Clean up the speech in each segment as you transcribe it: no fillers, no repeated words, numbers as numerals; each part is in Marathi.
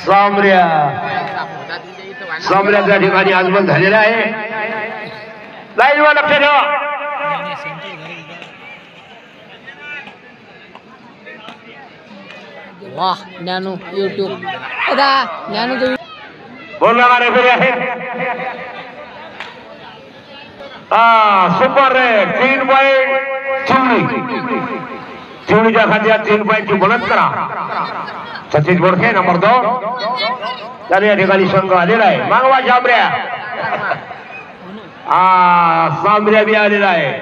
सामऱ्या त्या ठिकाणी आगमन झालेलं आहे. लाईव्ह लक्ष ठेवा. वाह ज्ञानू YouTube ज्ञानू बोलणारा रेफरी आहे. सुपर रेड 3 पॉइंट चिवडीच्या खात्यात 3 पॉइंटची मदत करा. सचिन बोडखे नंबर 2 त्याने या ठिकाणी संघ आलेला आहे. मागवा शामऱ्या. सामऱ्या बी आलेला आहे.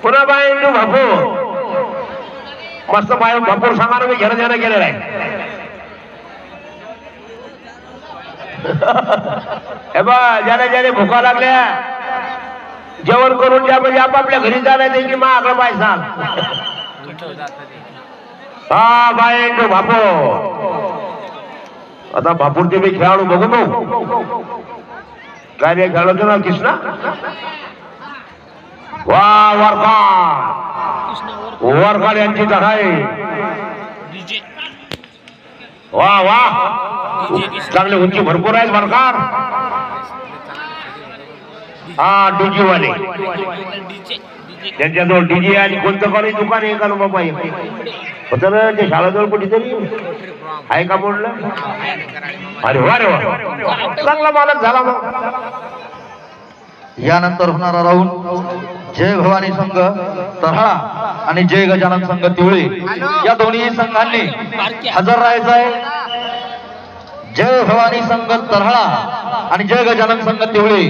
पुन्हा बाहेर बापू मस्त बाहेर भरपूर सांगा मी घेणं देणं केलेलं आहे. हे बा ज्याने ज्याने भुका लागल्या जेवण करून द्या म्हणजे आपापल्या घरी जाणार की मागं बाय सांग. बाहेर बापू आता बापूरचे मी खेळाडू बघू नो काय खेळाडूचं नाव कृष्णा. वा वरखाड यांची तर आहे. वा वा चांगले उंची भरपूर आहेत वरखाड. डीजी वाले त्यांच्याजवळ डीजे आणि कोणतं कॉलेज दुकान आहे का बाबा होतं ना ते शाळाजवळ कुठेतरी आहे का बोललं. अरे वा रे वा चांगला मालक झाला मग. यानंतर होणारा राऊंड जय भवानी संघ तरहाळा आणि जय गजानन संघ तिवळी या दोन्ही संघांनी हजर राहायचं आहे. जय भवानी संघ तरहाळा आणि जय गजानन संघ तिवळी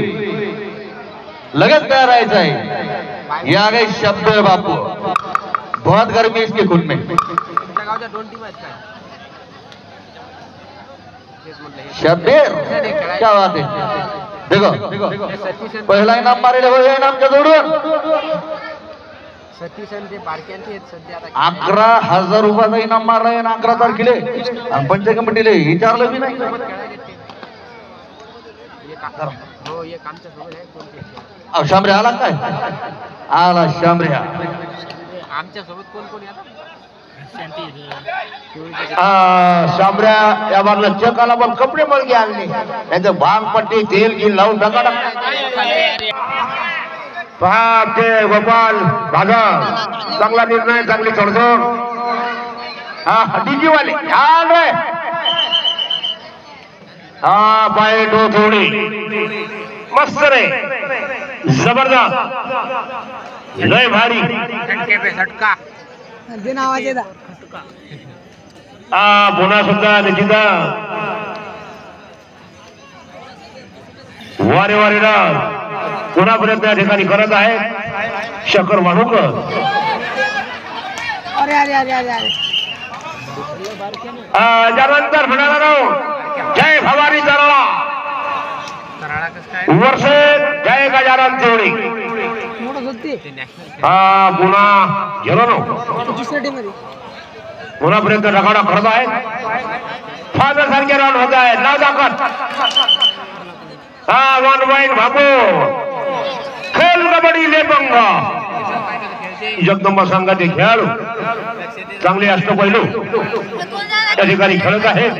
लगेच तयार राहायचं आहे. या गए शब्द है बापू बहुत गर्मी इसके खून में. शब्बीर क्या बात है. देखो पहिला इनाम मारेल हो हे इनामच्या जोडून 11,000 रुपयाचा इनाम मारलाय 11 तारखेला आणि पंचायत कमिटीला विचारलं बी नाही. शामऱ्या आला काय आला शामऱ्या. शामऱ्या या बाजूला चेक आला पण कपडे मळके आणले त्यांचं भांग पट्टी तेल गिल लावून टाका. पहा ते गोपाल दादा चांगला निर्णय चांगली चढतो. डीजी वाले पाय डो थोडी मस्त रे जबरदस्त लय भारी. पुन्हा सुद्धा निश्चित वारे वारेला पुन्हा पर्यंत या ठिकाणी करत आहे शकर वाढूकर. त्यानंतर होणारा राऊंड जय भवानी तरळा वर्ष जय गजानन तिवळी. पुन्हा गेलो नो पुन्हा पर्यंत रगाडा करत आहे. फादर सारखे राऊंड होत आहे. नाव दाखल 1 पॉइंट बापू खेळ कबड्डी लेपंग जगदंबा संघाचे खेळाडू चांगले अष्टपैलू त्या ठिकाणी खेळत आहेत.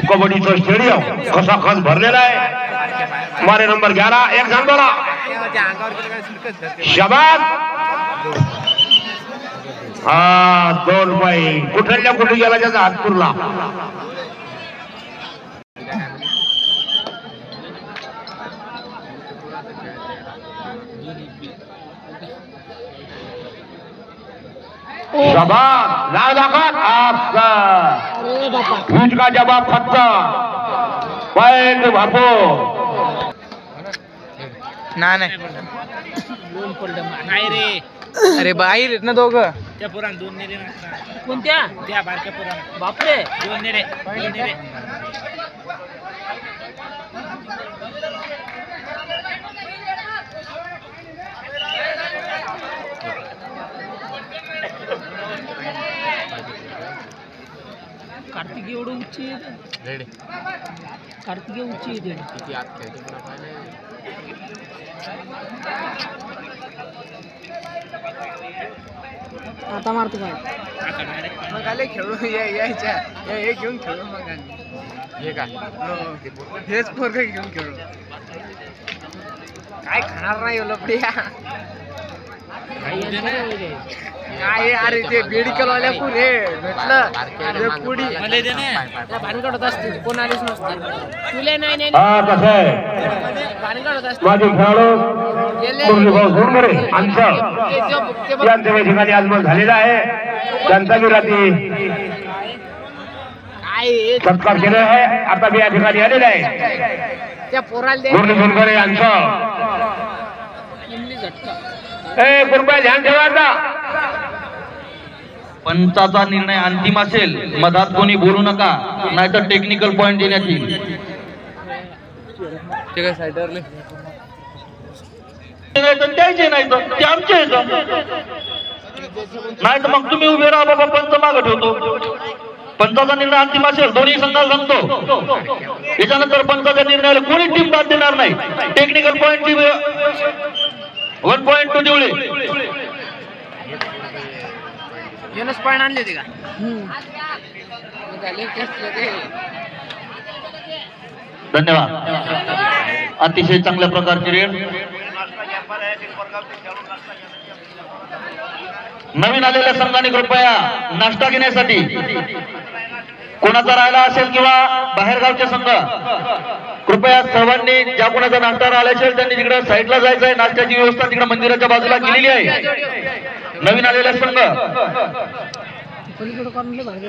कबड्डीचं स्टेडियम खसाखस भरलेला आहे. मारे नंबर 11 एक सांगोला शबाद 2 पॉइंट कुठल्या कुठे गेला त्याचा हात पुरला. शबाद लाल दाखत का जवाब फक्त पॉइंट बापू. नाही रे अरे बाहेर आहेत ना दोघं. त्या पुराण 2 नेरे कोणत्या त्या बारक्या पुराण बापरे 2 नेरे कार्तिक एवढं उच्च कार्तिकेय उच्ची येते आता मारतो काय मग आले खेळू यायच्या हे घेऊन खेळू मग हे का हेच पोरग घेऊन खेळू काय खाणार नाही लपड्या काय अरे ते मेडिकल वाल्या पुढे भेटलं पुढी भानगडत असते कोण आलीच नसते तुला नाही हा कसं आहे भानगडत असते माझे खेळाडू मुरलीभाऊ झोंगरे अंशळ यांच्या या ठिकाणी आगमन झालेला आहे. त्यांचा मी रात्री सत्कार केला आहे. आता मी या ठिकाणी आलेला आहे. त्या पोराला मुरली झोंगरे अंशळ ए कृपया ध्यान ठेवा आता. पंचाचा निर्णय अंतिम असेल, मधात कोणी बोलू नका, नाहीतर टेक्निकल पॉइंट देण्यात येईल. द्यायचे नाही तर ते आमचे नाही तर मग तुम्ही उभे राहा बाबा, पंच मागे ठेवतो. पंचाचा निर्णय अंतिम असेल, दोन्ही संघाला सांगतो. याच्यानंतर पंचाच्या निर्णयाला कोणी टीम बाद देणार नाही. टेक्निकल पॉइंटची 1.2 दिवळे येणच पॉइंट आणले होते का धन्यवाद. अतिशय चांगल्या प्रकारची रेड. नवीन आलेल्या संघाने कृपया नाश्ता घेण्यासाठी, कोणाचा राहिला असेल किंवा बाहेरगावचे संघ, कृपया सर्वांनी ज्या कोणाचा नाश्ता राहिला असेल त्यांनी तिकडे साईडला जायचं आहे. नाश्त्याची व्यवस्था तिकडे मंदिराच्या बाजूला केलेली आहे. नवीन आलेला संघ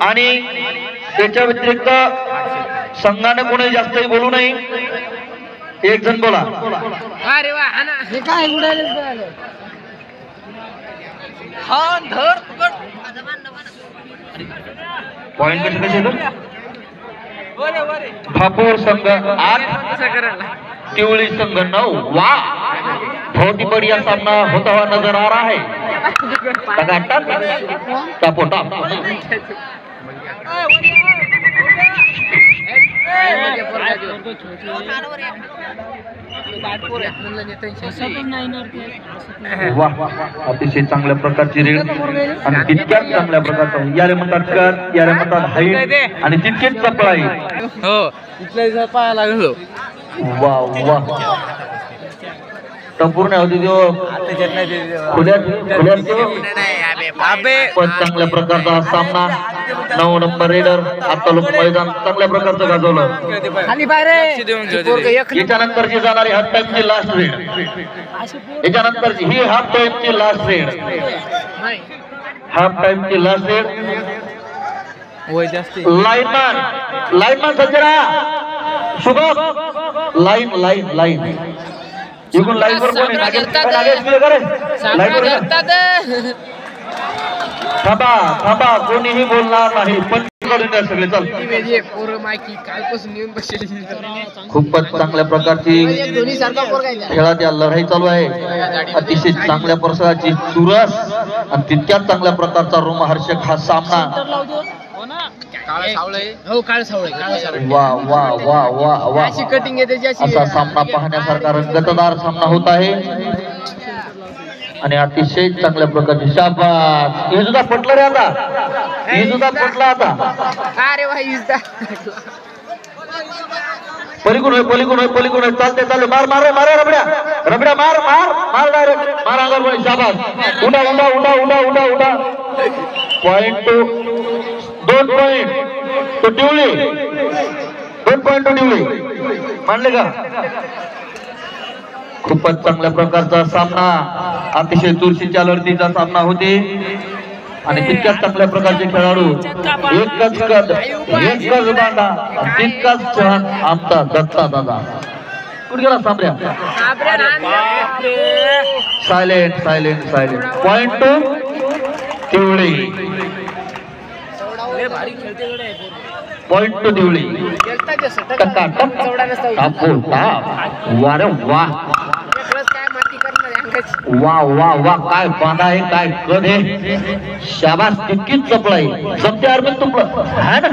आणि त्याच्या व्यतिरिक्त संघाने कोणी जास्तही बोलू नये. एक जण बोला. अरे वा हा ना हे काय उडाले पॉइंट कसे कसे भापूर संघ 8, तिवळी संघ 9. वाह, बहुत ही बढ़िया सामना होता हुआ नजर आ रहा है. टापोटाप वाह, अतिशय चांगल्या प्रकारची रेड आणि तितक्याच चांगल्या प्रकारचा यारे म्हणतात कट, यारे म्हणतात हाईट आणि तितकेच चपळाई. हो इथल्या पाहायला लागलो. वा वा, संपूर्ण होती पण चांगल्या प्रकारचा सामना. 9 नंबर रेडर आता लोक मैदान चांगल्या प्रकारचं गाजवलं. याच्यानंतरची जाणारी हाफ टाइमची लास्ट रेड, याच्यानंतरची ही हाफ टाइमची लास्ट रेड, हाफ टाइमची लास्ट रेड. लाईनमॅन सज्जरा शुभम, लाईन लाईन लाईन इकडून लाईन वर कोण थांबा थांबा, कोणीही बोलणार नाही. पण सगळे चाल. खूपच चांगल्या प्रकारची खेळात या लढाई चालू आहे. अतिशय चांगल्या प्रकारची चुरस आणि तितक्याच चांगल्या प्रकारचा रोमहर्षक हा सामना. वा वा वा वा वा, असा सामना पाहण्यासारखा रंगतदार सामना होत आहे आणि अतिशय चांगल्या प्रकारची शाबास. हे सुद्धा पटलं रे आता, हे सुद्धा पटलं आता. अरे वा पलीकडून होय, पलीकडून होय, पलीकडून होय. चालते चालते, मार मार मार रबड्या रबड्या, मार मार मार डायरेक्ट मार अंगावर. शाबास, उडा उडा उडा उडा उडा उडा. पॉइंट टू 2 पॉइंट तो टिवली, 2 पॉइंट तो टिवली. मानले का? खूपच चांगल्या प्रकारचा सामना, अतिशय चुरशीच्या लढतीचा सामना होते आणि तितक्याच चांगल्या प्रकारचे खेळाडू. एकच कद, एकच बांधा, तितकाच छान आमचा दत्ता दादा. कुठे गेला सामऱ्या? Silent silent silent. Point two Tivali, point two Tivali. वारे वा वा वा वा, काय बांधा आहे, काय कद आहे. शाबास, तितकीच चपळाई. जमते अरविंद तुपलं है ना.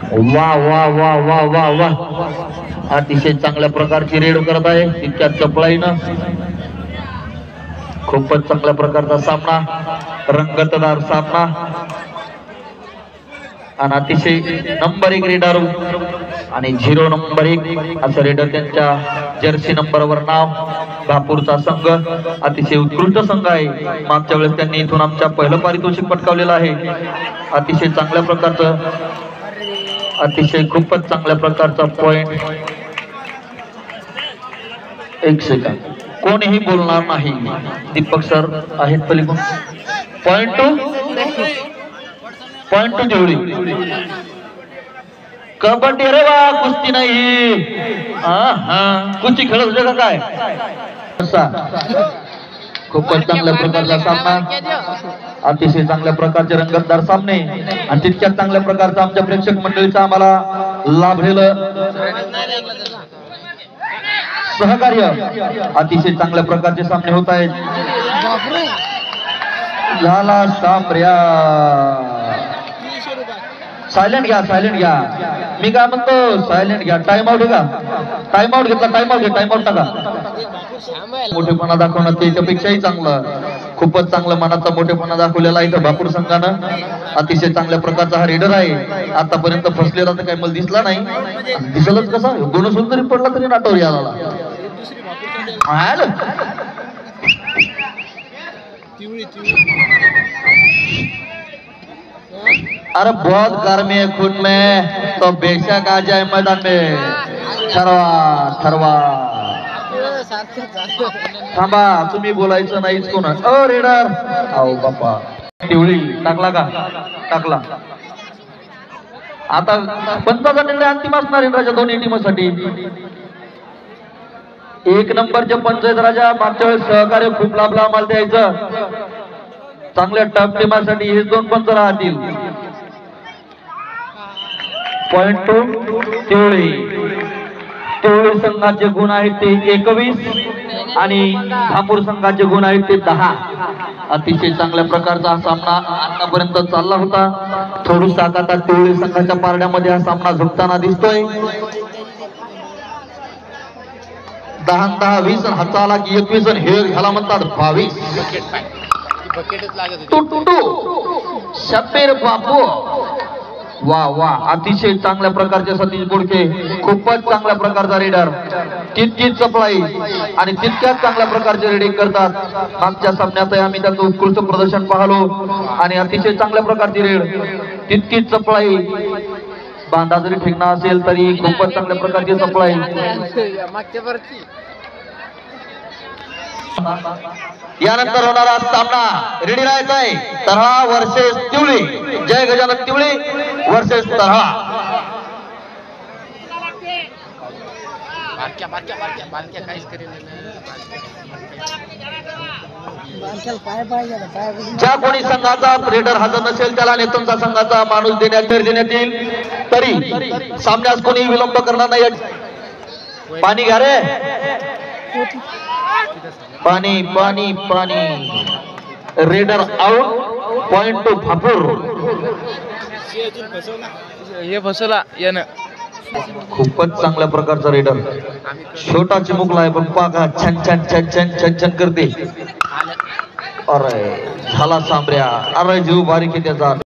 वा वा वा वा वा वा, अतिशय चांगल्या प्रकारची रेड करत आहे तितक्या चपळाईनं. खूपच चांगल्या प्रकारचा सामना, रंगतदार सामना आणि अतिशय नंबर 1 रेडर आणि 0 नंबर 1 असं रेडर त्यांच्या जर्सी नंबरवर नाव. भापूरचा संघ अतिशय उत्कृष्ट संघ आहे. मागच्या वेळेस त्यांनी इथून आमच्या पहिलं पारितोषिक पटकावलेलं आहे. अतिशय चांगल्या प्रकारचं, अतिशय खूपच चांगल्या प्रकारचा पॉइंट. एक सेकंड, कोणीही बोलणार नाही. दीपक सर आहेत पलीकडून. पॉइंट टू जेवढी कबड्डी. अरे वा, कुस्ती नाही. कुस्ती खेळत होते का काय? खूपच चांगल्या प्रकारचा सामना, अतिशय चांगल्या प्रकारचे रंगतदार सामने आणि तितक्याच चांगल्या प्रकारचा आमच्या प्रेक्षक मंडळीचा आम्हाला लाभलेलं सहकार्य. अतिशय चांगल्या प्रकारचे सामने होत आहेत. झाला सामऱ्या. सायलेंट घ्या, सायलेंट घ्या. मी काय म्हणतो, सायलेंट घ्या. टाइम आउट का? टाइम आउट घेतला, टाइम आउट घ्या, टाइम आउट टाका. मोठेपणा दाखवणं त्याच्यापेक्षाही चांगलं, खूपच चांगलं मनाचा मोठेपणा दाखवलेला इथं भापूर संघानं. अतिशय चांगल्या प्रकारचा हा रेडर आहे. आतापर्यंत फसलेला तर काही मला दिसला नाही. दिसलच कसा, दोन सुंदरी पडला तरी नाटोर याला. अरे बहुत गर्मी है खून में, तो बेशक आ जाए मैदान में. ठरवा ठरवा. थांबा, तुम्ही बोलायचं नाहीच कोण. रेडर, आओ बाप्पा. टिवळी टाकला का? टाकला. आता पंचाचा निर्णय अंतिम असणार इंद्राच्या दोन्ही टीमसाठी. 1 नंबरचे पंचायत राजा. मागच्या वेळेस सहकार्य खूप लाभला आम्हाला द्यायचं. चांगल्या टॉप टीमासाठी हे 2 पंच राहतील. Point two टिवळी. टिवळी संघाचे गुण आहेत ते 21 आणि भापूर संघाचे गुण आहेत ते 10. अतिशय चांगल्या प्रकारचा हा सामना आतापर्यंत चालला होता. थोडीसा आता टिवळी संघाच्या पारड्यामध्ये हा सामना झुकताना दिसतोय. 10-10 20 हाताला की 21 हे झाला म्हणतात 22. शब्बीर बापू. वा वा, अतिशय चांगल्या प्रकारचे सतीश बोडके. खूपच चांगल्या प्रकारचा रेडर. तितकीच चपळाई आणि तितक्याच चांगल्या प्रकारचे रेडिंग करतात. मागच्या सामन्यात आम्ही त्याचं उत्कृष्ट प्रदर्शन पाहलो आणि अतिशय चांगल्या प्रकारची रेड, तितकीच चपळाई. बांधा जरी ठेकणा असेल तरी खूपच चांगल्या प्रकारची चपळाई. यानंतर होणारा सामना रेडी राहायचा आहे. तरहा वर्सेस तिवळी. जय गजानन तिवळी वर्सेस तरहा. ज्या कोणी संघाचा रेडर हजर नसेल त्याला नेतृत्वाचा संघाचा माणूस देण्यात येईल. तरी सामन्यास कोणी विलंब करणार नाही. पाणी घ्या रे. पाणी पाणी पाणी. Raider out. Point two Bhapur. हे फसवला यानं. खूपच चांगल्या प्रकारचा रेडर. छोटा चिमुकला आहे पण पाका छन छन छन छन छन छन करते. अरे झाला सामऱ्या. अरे जीव बारीक आहे त्याचा.